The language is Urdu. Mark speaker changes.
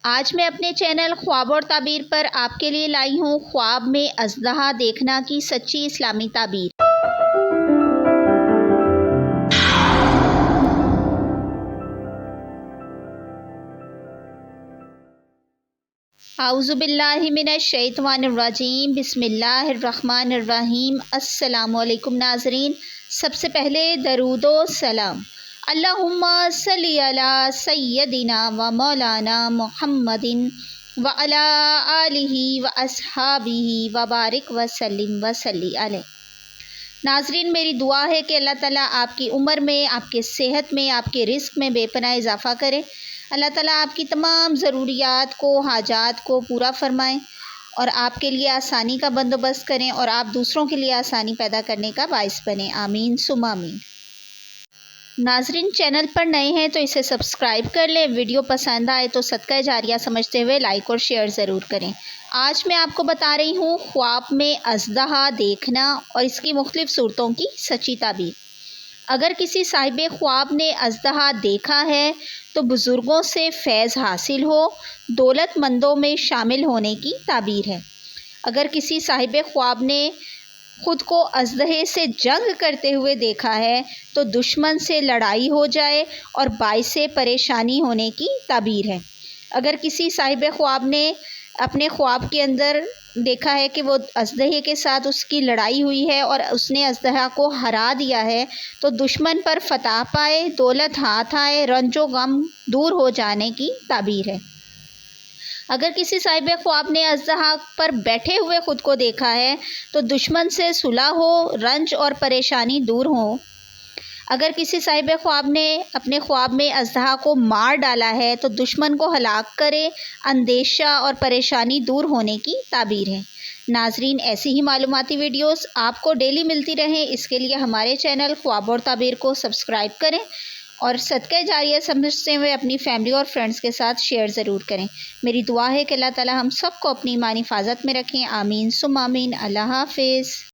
Speaker 1: آج میں اپنے چینل خواب اور تعبیر پر آپ کے لیے لائی ہوں خواب میں اژدہا دیکھنا کی سچی اسلامی تعبیر۔ اعوذ باللہ من الشیطان الرجیم، بسم اللہ الرحمن الرحیم۔ السلام علیکم ناظرین، سب سے پہلے درود و سلام۔ اللہم صلی علی سیدنا و مولانا محمد و علی آلہ و اصحابہ و بارک وسلم وصلی علیہ۔ ناظرین، میری دعا ہے کہ اللہ تعالیٰ آپ کی عمر میں، آپ کے صحت میں، آپ کے رزق میں بے پناہ اضافہ کرے۔ اللہ تعالیٰ آپ کی تمام ضروریات کو، حاجات کو پورا فرمائیں اور آپ کے لیے آسانی کا بندوبست کریں اور آپ دوسروں کے لیے آسانی پیدا کرنے کا باعث بنیں، آمین ثم آمین۔ ناظرین، چینل پر نئے ہیں تو اسے سبسکرائب کر لیں، ویڈیو پسند آئے تو صدقہ جاریہ سمجھتے ہوئے لائک اور شیئر ضرور کریں۔ آج میں آپ کو بتا رہی ہوں خواب میں اژدہا دیکھنا اور اس کی مختلف صورتوں کی سچی تعبیر۔ اگر کسی صاحب خواب نے اژدہا دیکھا ہے تو بزرگوں سے فیض حاصل ہو، دولت مندوں میں شامل ہونے کی تعبیر ہے۔ اگر کسی صاحب خواب نے خود کو اژدہے سے جنگ کرتے ہوئے دیکھا ہے تو دشمن سے لڑائی ہو جائے اور باعث پریشانی ہونے کی تعبیر ہے۔ اگر کسی صاحب خواب نے اپنے خواب کے اندر دیکھا ہے کہ وہ اژدہے کے ساتھ اس کی لڑائی ہوئی ہے اور اس نے اژدہا کو ہرا دیا ہے تو دشمن پر فتح پائے، دولت ہاتھ آئے، رنج و غم دور ہو جانے کی تعبیر ہے۔ اگر کسی صاحب خواب نے اژدہا پر بیٹھے ہوئے خود کو دیکھا ہے تو دشمن سے صلح ہو، رنج اور پریشانی دور ہو۔ اگر کسی صاحب خواب نے اپنے خواب میں اژدہا کو مار ڈالا ہے تو دشمن کو ہلاک کرے، اندیشہ اور پریشانی دور ہونے کی تعبیر ہے۔ ناظرین، ایسی ہی معلوماتی ویڈیوز آپ کو ڈیلی ملتی رہیں، اس کے لیے ہمارے چینل خواب اور تعبیر کو سبسکرائب کریں اور صدقہ جاریہ سمجھتے ہوئے اپنی فیملی اور فرینڈز کے ساتھ شیئر ضرور کریں۔ میری دعا ہے کہ اللہ تعالی ہم سب کو اپنی ایمانی حفاظت میں رکھیں، آمین ثم آمین۔ اللہ حافظ۔